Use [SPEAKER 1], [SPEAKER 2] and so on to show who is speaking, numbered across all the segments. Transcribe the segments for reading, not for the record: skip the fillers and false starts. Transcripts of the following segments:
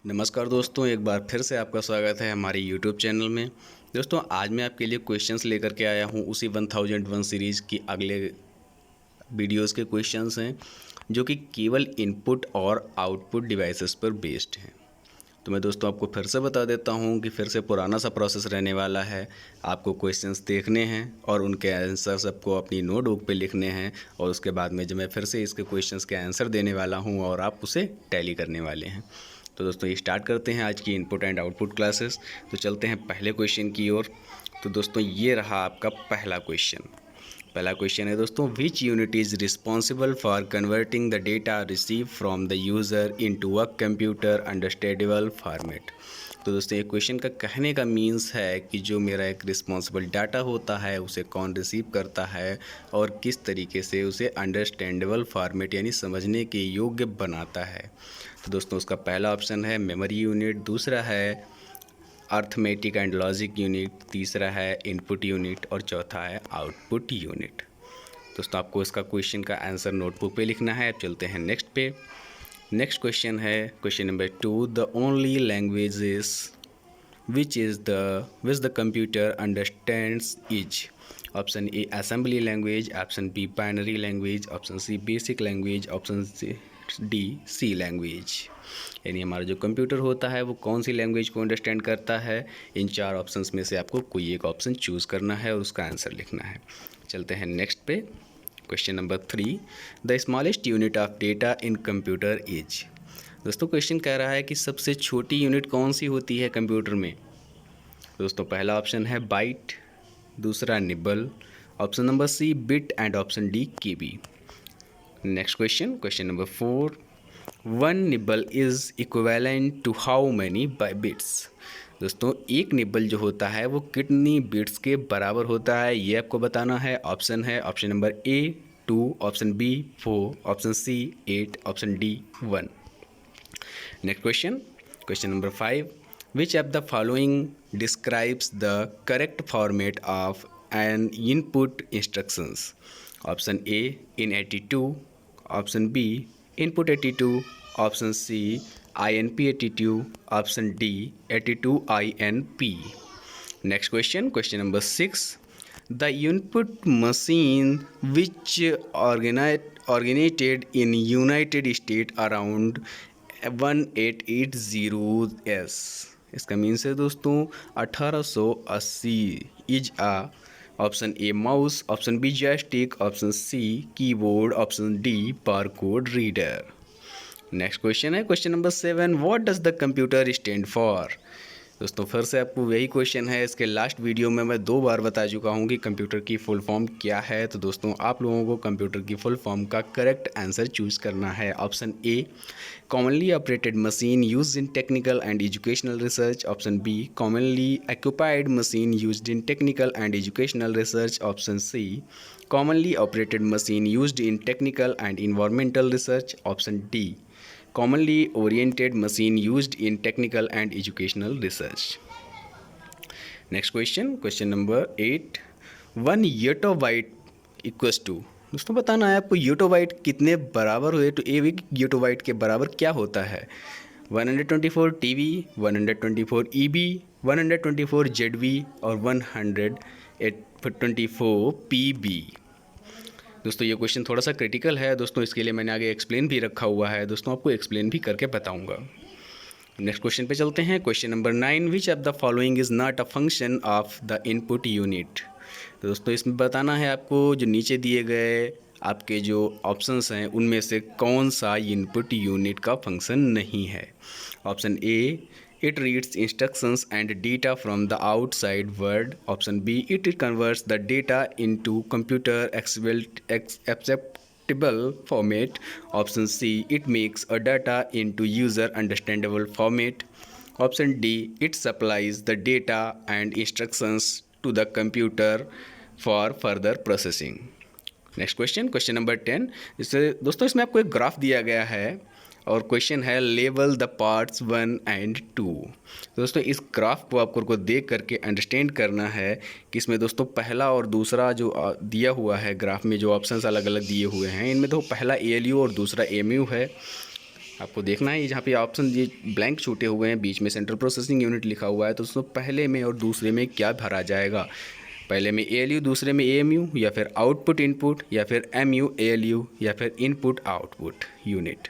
[SPEAKER 1] नमस्कार दोस्तों, एक बार फिर से आपका स्वागत है हमारे यूट्यूब चैनल में। दोस्तों, आज मैं आपके लिए क्वेश्चंस लेकर के आया हूं, उसी 1001 सीरीज़ की अगले वीडियोस के क्वेश्चंस हैं जो कि केवल इनपुट और आउटपुट डिवाइसेस पर बेस्ड हैं। तो मैं दोस्तों आपको फिर से बता देता हूं कि फिर से पुराना सा प्रोसेस रहने वाला है। आपको क्वेश्चंस देखने हैं और उनके आंसर सबको अपनी नोटबुक पे लिखने हैं, और उसके बाद में जब मैं फिर से इसके क्वेश्चंस के आंसर देने वाला हूं और आप उसे टैली करने वाले हैं। तो दोस्तों, ये स्टार्ट करते हैं आज की इनपुट एंड आउटपुट क्लासेस। तो चलते हैं पहले क्वेश्चन की ओर। तो दोस्तों, ये रहा आपका पहला क्वेश्चन। पहला क्वेश्चन है दोस्तों, which unit is responsible for converting the data receive from the user into a computer understandable format. तो दोस्तों, ये क्वेश्चन का कहने का मीन्स है कि जो मेरा एक रिस्पॉन्सिबल डाटा होता है उसे कौन रिसीव करता है और किस तरीके से उसे अंडरस्टैंडेबल फॉर्मेट यानी समझने के योग्य बनाता है। तो दोस्तों, उसका पहला ऑप्शन है मेमोरी यूनिट, दूसरा है अर्थमेटिक एंड लॉजिक यूनिट, तीसरा है इनपुट यूनिट और चौथा है आउटपुट यूनिट। दोस्तों, आपको इसका क्वेश्चन का आंसर नोटबुक पे लिखना है। अब चलते हैं नेक्स्ट पे। नेक्स्ट क्वेश्चन है question number 2, the only languages which the computer understands is. Option A assembly language, option B binary language, option C basic language, option D C language. यानी हमारा जो कंप्यूटर होता है वो कौन सी लैंग्वेज को अंडरस्टैंड करता है। इन चार ऑप्शंस में से आपको कोई एक ऑप्शन चूज़ करना है और उसका आंसर लिखना है। चलते हैं नेक्स्ट पे। Question number 3, the smallest unit of data in computer is. दोस्तों, क्वेश्चन कह रहा है कि सबसे छोटी यूनिट कौन सी होती है कंप्यूटर में। दोस्तों, पहला ऑप्शन है बाइट, दूसरा nibble, option number C bit and option D KB. Next question, question number 4, one nibble is equivalent to how many bits. दोस्तों, एक निबल जो होता है वो कितनी बिट्स के बराबर होता है, ये आपको बताना है। ऑप्शन है option number A 2, option B 4, option C 8, option D 1। Next question, question number 5, which of the following describes the correct format of an input instructions. Option A in82, option B input 82, option C INP 82, option D 82 INP। Next question, question number 6, the input machine which originated in United State around 1880s। इसका means है दोस्तों 1880 is uh. Option A mouse, option B joystick, option C keyboard, option D barcode reader. Next question है question number 7, what does the computer stand for. दोस्तों, फिर से आपको यही question है। इसके लास्ट वीडियो में मैं 2 बार बता चुका हूँ कि कंप्यूटर की फुल फॉर्म क्या है। तो दोस्तों, आप लोगों को कंप्यूटर की फुल फॉर्म का करेक्ट आंसर चूज़ करना है। Option A commonly operated machine use in technical and educational research, option B commonly occupied machine used in technical and educational research, option C commonly operated machine used in technical and environmental research, option D commonly oriented machine used in technical and educational research. Next question, question number 8, 1 yottabyte equals to। दोस्तों, बताना है आपको योटोबाइट कितने बराबर हुए। तो एक योटोबाइट के बराबर क्या होता है। 124 TB, 124 EB, 124 ZB और 124 PB। दोस्तों, ये क्वेश्चन थोड़ा सा क्रिटिकल है दोस्तों, इसके लिए मैंने आगे एक्सप्लेन भी रखा हुआ है। दोस्तों, आपको एक्सप्लेन भी करके बताऊंगा। नेक्स्ट क्वेश्चन पे चलते हैं। Question number 9, which of the following is not a function of the input unit. तो दोस्तों, इसमें बताना है आपको जो नीचे दिए गए आपके जो ऑप्शंस हैं उनमें से कौन सा इनपुट यूनिट का फंक्शन नहीं है। Option A it reads instructions and data from the outside world, option B it converts the data into computer acceptable format, option C it makes a data into user understandable format, option D it supplies the data and instructions to the computer for further processing। Next question, question number 10। इससे दोस्तों, इसमें आपको एक graph दिया गया है और question है लेवल द पार्ट्स 1 एंड 2। दोस्तों, इस ग्राफ को आपको देख करके अंडरस्टैंड करना है कि इसमें दोस्तों पहला और दूसरा जो दिया हुआ है ग्राफ में जो ऑप्शंस अलग अलग दिए हुए हैं, इनमें तो पहला ALU और दूसरा AMU है। आपको देखना है, जहाँ पे ऑप्शन ये ब्लैंक छूटे हुए हैं, बीच में सेंट्रल प्रोसेसिंग यूनिट लिखा हुआ है, तो दोस्तों पहले में और दूसरे में क्या भरा जाएगा? पहले में ALU, दूसरे में AMU, या फिर आउटपुट इनपुट, या फिर MU ALU, या फिर input output unit.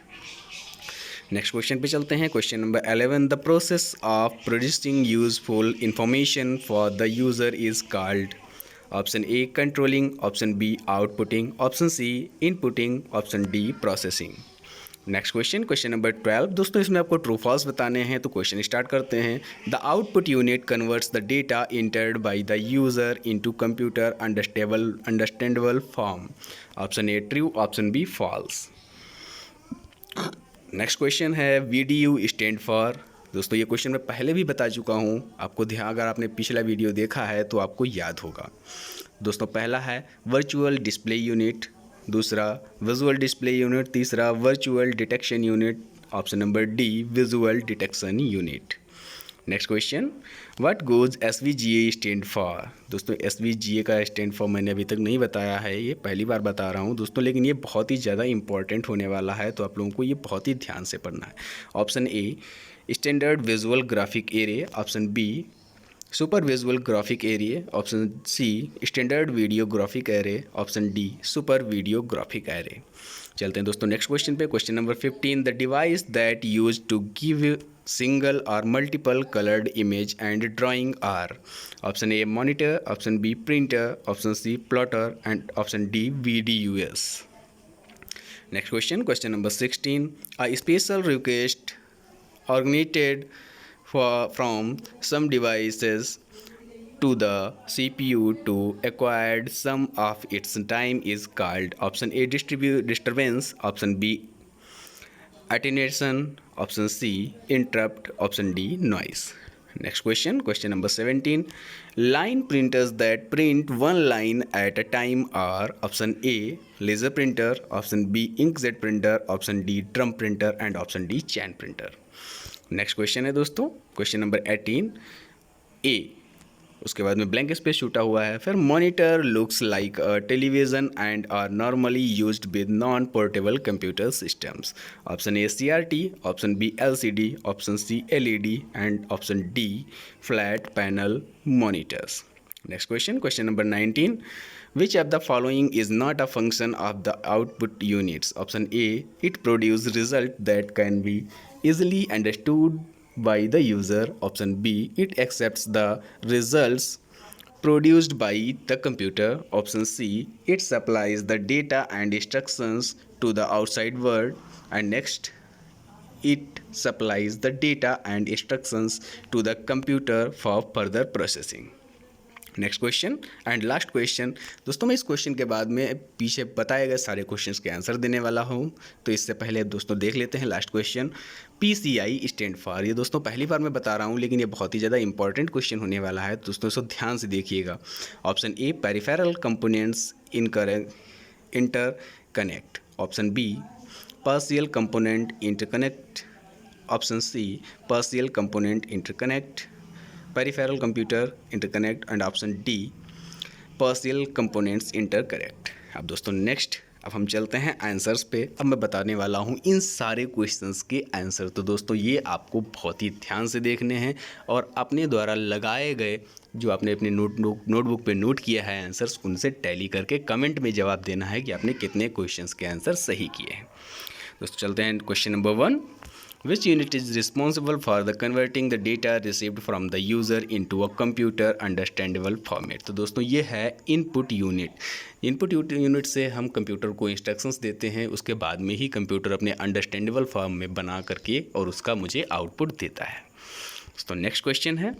[SPEAKER 1] Next question पे चलते हैं। Question number 11, the process of producing useful information for the user is called. Option A controlling, option B outputting, option C inputting, option D processing. Next question, question number 12, दोस्तों इसमें आपको true false बताने हैं, तो question start करते हैं। The output unit converts the data entered by the user into computer understandable form. Option A true, option B false. Next question है VDU stand for. दोस्तों ये क्वेश्चन मैं पहले भी बता चुका हूँ, आपको ध्यान, अगर आपने पिछला वीडियो देखा है तो आपको याद होगा। दोस्तों पहला है वर्चुअल डिस्प्ले यूनिट, दूसरा विजुअल डिस्प्ले यूनिट, तीसरा virtual detection unit, option number D visual detection unit. Next question, what goes SVGA stand for. दोस्तों SVGA का स्टैंड फॉर मैंने अभी तक नहीं बताया है, ये पहली बार बता रहा हूँ दोस्तों, लेकिन ये बहुत ही ज़्यादा इंपॉर्टेंट होने वाला है, तो आप लोगों को ये बहुत ही ध्यान से पढ़ना है। Option A standard visual graphic array, option B super visual graphic array, option C standard video graphic array, option D super video graphic array. चलते हैं दोस्तों नेक्स्ट क्वेश्चन पे। Question number 15, the device that use to give single और multiple coloured image and drawing are. Option A monitor, option B printer, option C plotter and option D VDUS। Next question, question number 16, a special request originated from some devices to the CPU to acquire some of its time is called. Option A disturbance, option B attenuation, option C interrupt, option D noise. Next question, question number 17, line printers that print one line at a time are. Option A laser printer, option B inkjet printer, option D drum printer and option D chain printer. Next question है दोस्तों, question number 18 ए, उसके बाद में blank space छूटा हुआ है। फिर monitor looks like a television and are normally used with non portable computer systems. Option A CRT, option B LCD, option C LED and option D flat panel monitors. Next question, question number 19, which of the following is not a function of the output units? Option A, it produces result that can be easily understood by the user. Option B, it accepts the results produced by the computer. Option C, it supplies the data and instructions to the outside world. And next, it supplies the data and instructions to the computer for further processing. Next question and last question. दोस्तों मैं इस question के बाद में पीछे बताए गए सारे क्वेश्चंस के आंसर देने वाला हूं, तो इससे पहले दोस्तों देख लेते हैं last question. PCI stand for, ये दोस्तों पहली बार मैं बता रहा हूं, लेकिन ये बहुत ही ज़्यादा इंपॉर्टेंट क्वेश्चन होने वाला है, दोस्तों इसको ध्यान से देखिएगा। Option A peripheral components interconnect, option B partial component interconnect, option C partial component interconnect, peripheral computer interconnect and option D partial components interconnect. अब दोस्तों नेक्स्ट, अब हम चलते हैं आंसर्स पे। अब मैं बताने वाला हूँ इन सारे क्वेश्चंस के आंसर, तो दोस्तों ये आपको बहुत ही ध्यान से देखने हैं और अपने द्वारा लगाए गए जो आपने अपने नोटबुक पे नोट किया है आंसर्स, उनसे टैली करके कमेंट में जवाब देना है कि आपने कितने क्वेश्चंस के आंसर सही किए हैं। दोस्तों चलते हैं question number 1, which unit is responsible for the converting the data received from the user into a computer understandable format? तो दोस्तों ये है इनपुट यूनिट। इनपुट यूनिट से हम कंप्यूटर को इंस्ट्रक्शंस देते हैं, उसके बाद में ही कंप्यूटर अपने अंडरस्टैंडेबल फॉर्म में बना करके और उसका मुझे आउटपुट देता है। दोस्तों नेक्स्ट क्वेश्चन है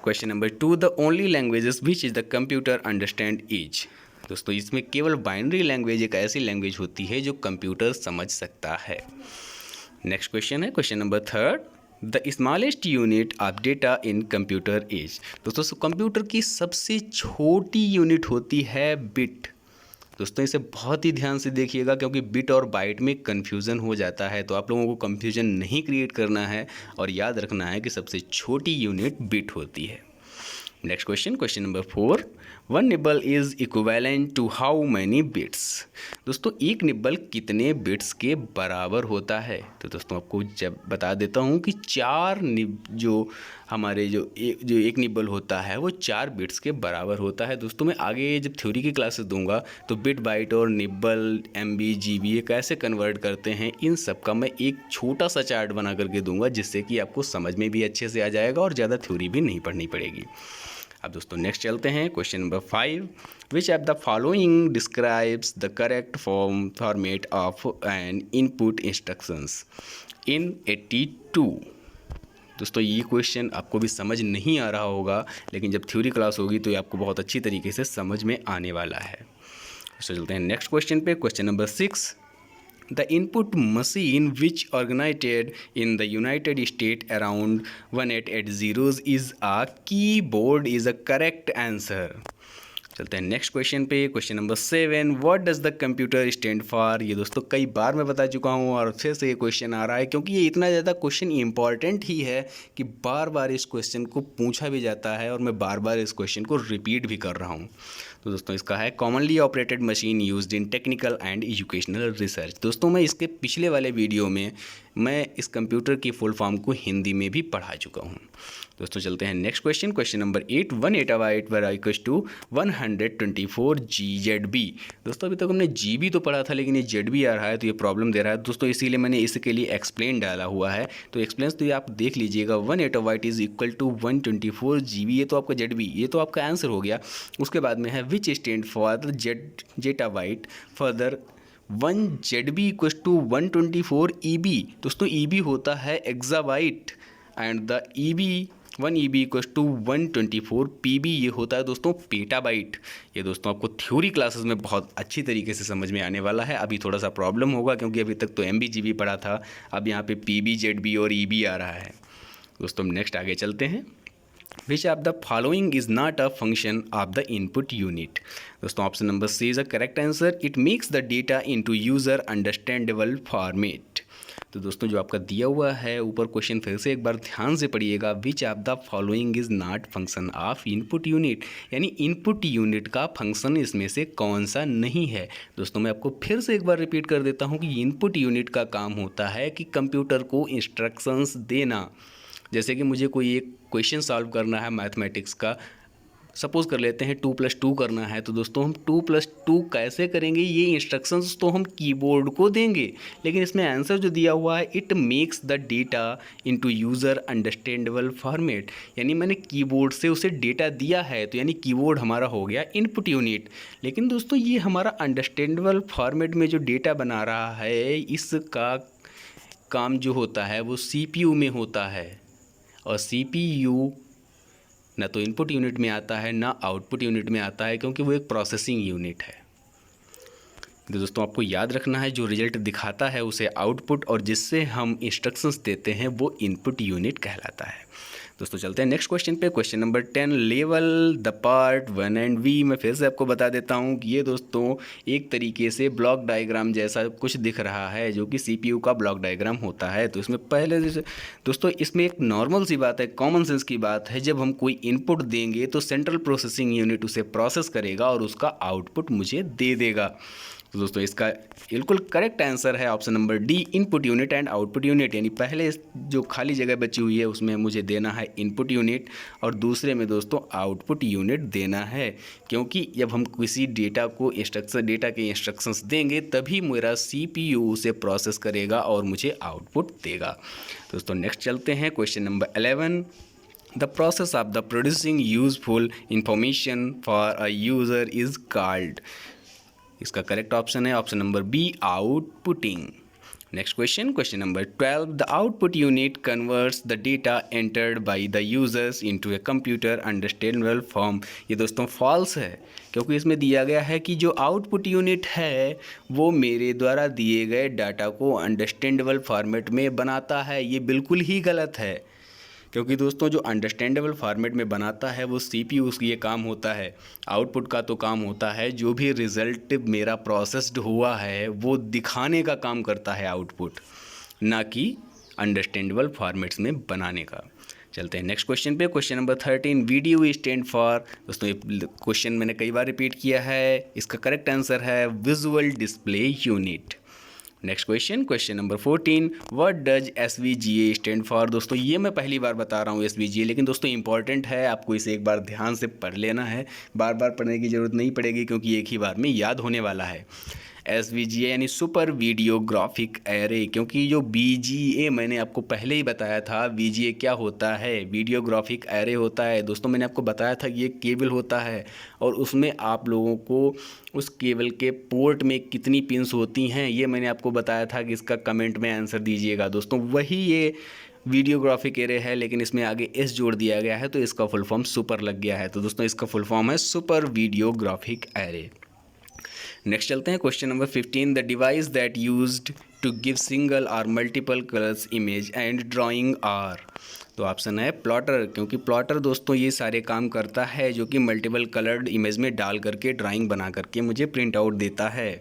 [SPEAKER 1] question number 2, the only languages which is the computer understand is. दोस्तों इसमें केवल बाइनरी लैंग्वेज एक ऐसी लैंग्वेज होती है जो कंप्यूटर समझ सकता है। नेक्स्ट क्वेश्चन है question number 3, the smallest unit of data in computer is. दोस्तों कंप्यूटर की सबसे छोटी यूनिट होती है बिट। दोस्तों इसे बहुत ही ध्यान से देखिएगा, क्योंकि बिट और बाइट में कन्फ्यूज़न हो जाता है, तो आप लोगों को कन्फ्यूज़न नहीं क्रिएट करना है और याद रखना है कि सबसे छोटी यूनिट बिट होती है। Next question, question number 4, one nibble is equivalent to how many bits. दोस्तों एक निब्बल कितने बिट्स के बराबर होता है? तो दोस्तों आपको जब बता देता हूँ कि जो हमारे जो एक निब्बल होता है वो 4 बिट्स के बराबर होता है। दोस्तों मैं आगे जब थ्योरी की क्लासेस दूंगा तो बिट बाइट और निब्बल MB GB ये कैसे कन्वर्ट करते हैं इन सब का मैं एक छोटा सा चार्ट बना करके दूंगा, जिससे कि आपको समझ में भी अच्छे से आ जाएगा और ज़्यादा थ्योरी भी नहीं पढ़नी पड़ेगी। अब दोस्तों नेक्स्ट चलते हैं question number 5। Which of the following describes the correct format of an input instructions इन 82। दोस्तों ये क्वेश्चन आपको भी समझ नहीं आ रहा होगा, लेकिन जब थ्योरी क्लास होगी तो ये आपको बहुत अच्छी तरीके से समझ में आने वाला है। तो चलते हैं नेक्स्ट क्वेश्चन पे, question number 6। The input machine which originated in the United States around 1880s is a keyboard is a correct answer। चलते हैं नेक्स्ट क्वेश्चन पे, question number 7। What does the computer stand for. ये दोस्तों कई बार मैं बता चुका हूँ और फिर से ये क्वेश्चन आ रहा है, क्योंकि ये इतना ज़्यादा क्वेश्चन इंपॉर्टेंट ही है कि बार बार इस क्वेश्चन को पूछा भी जाता है और मैं बार बार इस क्वेश्चन को रिपीट भी कर रहा हूँ। तो दोस्तों इसका है commonly operated machine used in technical and educational research. दोस्तों मैं इसके पिछले वाले वीडियो में मैं इस कंप्यूटर की फुल फॉर्म को हिंदी में भी पढ़ा चुका हूँ। दोस्तों चलते हैं next question, question number 8। 1/8 GZB। दोस्तों अभी तक हमने GB तो पढ़ा था, लेकिन ये ZB आ रहा है तो ये प्रॉब्लम दे रहा है दोस्तों, इसीलिए मैंने इसके लिए एक्सप्लेन डाला हुआ है। तो एक्सप्लेन तो ये आप देख लीजिएगा। 1/8 इज इक्वल टू 124 GB, ये तो आपका ZB, ये तो आपका आंसर हो गया। उसके बाद में है which stand for the zettabyte further 1 ZB equal to 124 EB। दोस्तों EB होता है exabyte and the EB 1 EB equal to 124 PB ये होता है दोस्तों पेटाबाइट। ये दोस्तों आपको थ्योरी क्लासेस में बहुत अच्छी तरीके से समझ में आने वाला है। अभी थोड़ा सा प्रॉब्लम होगा क्योंकि अभी तक तो MB GB पढ़ा था, अब यहाँ पे PB ZB और EB आ रहा है। दोस्तों नेक्स्ट आगे चलते हैं। Which of the following is not a function of the input unit। दोस्तों option number C is a correct answer। It makes the data into user understandable format। तो दोस्तों जो आपका दिया हुआ है ऊपर क्वेश्चन फिर से एक बार ध्यान से पढ़िएगा। विच of the following is not function of input unit, यानी इनपुट यूनिट का फंक्शन इसमें से कौन सा नहीं है। दोस्तों मैं आपको फिर से एक बार रिपीट कर देता हूँ कि इनपुट यूनिट का काम होता है कि कंप्यूटर को इंस्ट्रक्शंस देना। जैसे कि मुझे कोई एक क्वेश्चन सॉल्व करना है मैथमेटिक्स का, सपोज़ कर लेते हैं 2 + 2 करना है, तो दोस्तों हम 2 + 2 कैसे करेंगे ये इंस्ट्रक्शंस तो हम कीबोर्ड को देंगे, लेकिन इसमें आंसर जो दिया हुआ है it makes the data into user understandable format, यानी मैंने कीबोर्ड से उसे डेटा दिया है तो यानी कीबोर्ड हमारा हो गया इनपुट यूनिट। लेकिन दोस्तों ये हमारा अंडरस्टैंडेबल फॉर्मेट में जो डेटा बना रहा है इसका काम जो होता है वो CPU में होता है, और CPU ना तो इनपुट यूनिट में आता है ना आउटपुट यूनिट में आता है, क्योंकि वो एक प्रोसेसिंग यूनिट है। तो दोस्तों आपको याद रखना है जो रिजल्ट दिखाता है उसे आउटपुट और जिससे हम इंस्ट्रक्शंस देते हैं वो इनपुट यूनिट कहलाता है। दोस्तों चलते हैं नेक्स्ट क्वेश्चन पे, question number 10। Level the part 1 and V। मैं फिर से आपको बता देता हूँ कि ये दोस्तों एक तरीके से ब्लॉक डायग्राम जैसा कुछ दिख रहा है जो कि CPU का ब्लॉक डायग्राम होता है। तो इसमें पहले दोस्तों इसमें एक नॉर्मल सी बात है, कॉमन सेंस की बात है, जब हम कोई इनपुट देंगे तो सेंट्रल प्रोसेसिंग यूनिट उसे प्रोसेस करेगा और उसका आउटपुट मुझे दे देगा। तो दोस्तों इसका बिल्कुल करेक्ट आंसर है option number D, input unit and output unit. यानी पहले जो खाली जगह बची हुई है उसमें मुझे देना है इनपुट यूनिट और दूसरे में दोस्तों आउटपुट यूनिट देना है, क्योंकि जब हम किसी डेटा के इंस्ट्रक्शंस देंगे तभी मेरा CPU उसे प्रोसेस करेगा और मुझे आउटपुट देगा। दोस्तों नेक्स्ट चलते हैं question number 11। The process of the producing useful information for a user is called। इसका करेक्ट ऑप्शन है option number B, outputting. Next question, question number 12। The output unit converts the data entered by the users into a computer understandable form. ये दोस्तों false है, क्योंकि इसमें दिया गया है कि जो आउटपुट यूनिट है वो मेरे द्वारा दिए गए डाटा को अंडरस्टैंडेबल फॉर्मेट में बनाता है। ये बिल्कुल ही गलत है, क्योंकि दोस्तों जो अंडरस्टैंडेबल फॉर्मेट में बनाता है वो CPU उसकी ये काम होता है। आउटपुट का तो काम होता है जो भी रिज़ल्ट मेरा प्रोसेस्ड हुआ है वो दिखाने का काम करता है आउटपुट, ना कि अंडरस्टैंडेबल फॉर्मेट्स में बनाने का। चलते हैं नेक्स्ट क्वेश्चन पे। Question number 13, video stand for. दोस्तों ये क्वेश्चन मैंने कई बार रिपीट किया है, इसका करेक्ट आंसर है visual display unit. Next question, question number 14, what does SVGA stand for. दोस्तों ये मैं पहली बार बता रहा हूँ SVGA, लेकिन दोस्तों इंपॉर्टेंट है, आपको इसे एक बार ध्यान से पढ़ लेना है, बार बार पढ़ने की ज़रूरत नहीं पड़ेगी क्योंकि एक ही बार में याद होने वाला है। SVGA यानी सुपर वीडियोग्राफिक एरे, क्योंकि जो VGA मैंने आपको पहले ही बताया था, VGA क्या होता है, वीडियोग्राफिक एरे होता है। दोस्तों मैंने आपको बताया था कि ये केबल होता है और उसमें आप लोगों को उस केबल के पोर्ट में कितनी पिंस होती हैं ये मैंने आपको बताया था कि इसका कमेंट में आंसर दीजिएगा। दोस्तों वही ये वीडियोग्राफिक एरे है, लेकिन इसमें आगे S जोड़ दिया गया है तो इसका फुल फॉर्म सुपर लग गया है। तो दोस्तों इसका फुल फॉर्म है सुपर वीडियोग्राफिक एरे। नेक्स्ट चलते हैं question number 15, the device that used to give single और multiple colours image and drawing are. तो ऑप्शन है प्लॉटर, क्योंकि प्लॉटर दोस्तों ये सारे काम करता है जो कि मल्टीपल कलर्ड इमेज में डाल करके ड्राइंग बना करके मुझे प्रिंट आउट देता है।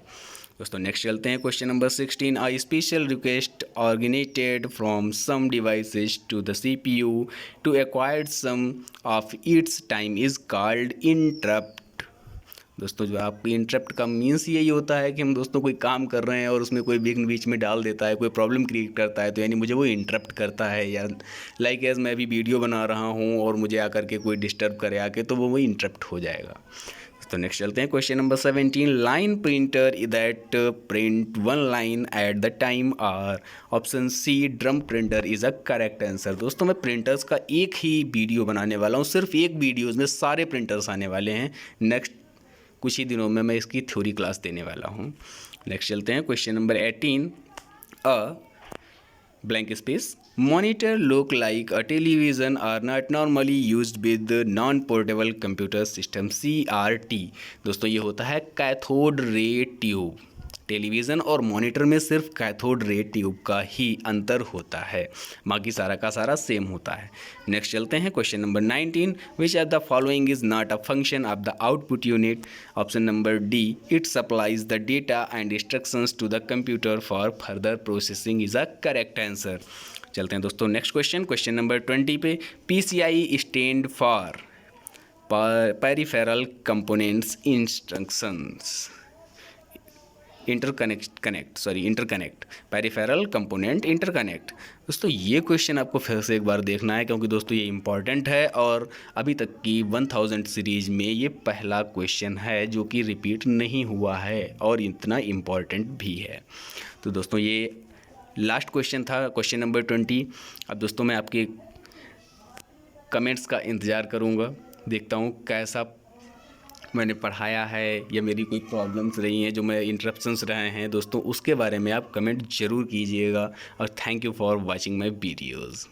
[SPEAKER 1] दोस्तों नेक्स्ट चलते हैं question number 16, a special request organized from some devices to the CPU to acquire some of its time is called interrupt. दोस्तों जो आप इंटरप्ट का मीन्स यही होता है कि हम दोस्तों कोई काम कर रहे हैं और उसमें कोई विघ्न बीच में डाल देता है, कोई प्रॉब्लम क्रिएट करता है, तो यानी मुझे वो इंटरप्ट करता है। या लाइक एज मैं अभी वीडियो बना रहा हूँ और मुझे आकर के कोई डिस्टर्ब करे आके, तो वो इंटरप्ट हो जाएगा। तो नेक्स्ट चलते हैं question number 17, line printer that print one line at the time are. Option C drum printer is a correct answer. दोस्तों मैं प्रिंटर्स का एक ही वीडियो बनाने वाला हूँ, सिर्फ एक वीडियो में सारे प्रिंटर्स आने वाले हैं। नेक्स्ट कुछ ही दिनों में मैं इसकी थ्योरी क्लास देने वाला हूँ। नेक्स्ट चलते हैं question number 18, a blank space monitor look like a television are not normally used with non portable computer system CRT। दोस्तों ये होता है कैथोड रे ट्यूब। टेलीविज़न और मॉनिटर में सिर्फ कैथोड रे ट्यूब का ही अंतर होता है, बाकी सारा का सारा सेम होता है। नेक्स्ट चलते हैं question number 19, which of the following is not a function of the output unit. Option number D, it supplies the data and instructions to the computer for further processing is a correct answer. चलते हैं दोस्तों next question, question number 20 पे। PCI stand for peripheral components instructions interconnect peripheral component interconnect. दोस्तों ये question आपको फिर से एक बार देखना है, क्योंकि दोस्तों ये इंपॉर्टेंट है और अभी तक की 1000 सीरीज में ये पहला क्वेश्चन है जो कि रिपीट नहीं हुआ है और इतना इम्पॉर्टेंट भी है। तो दोस्तों ये लास्ट क्वेश्चन था, क्वेश्चन नंबर 20। अब दोस्तों मैं आपके कमेंट्स का इंतज़ार करूँगा, देखता हूँ कैसा मैंने पढ़ाया है या मेरी कोई प्रॉब्लम्स रही हैं, जो मैं इंटरप्शंस रहे हैं दोस्तों, उसके बारे में आप कमेंट ज़रूर कीजिएगा। और thank you for watching my videos.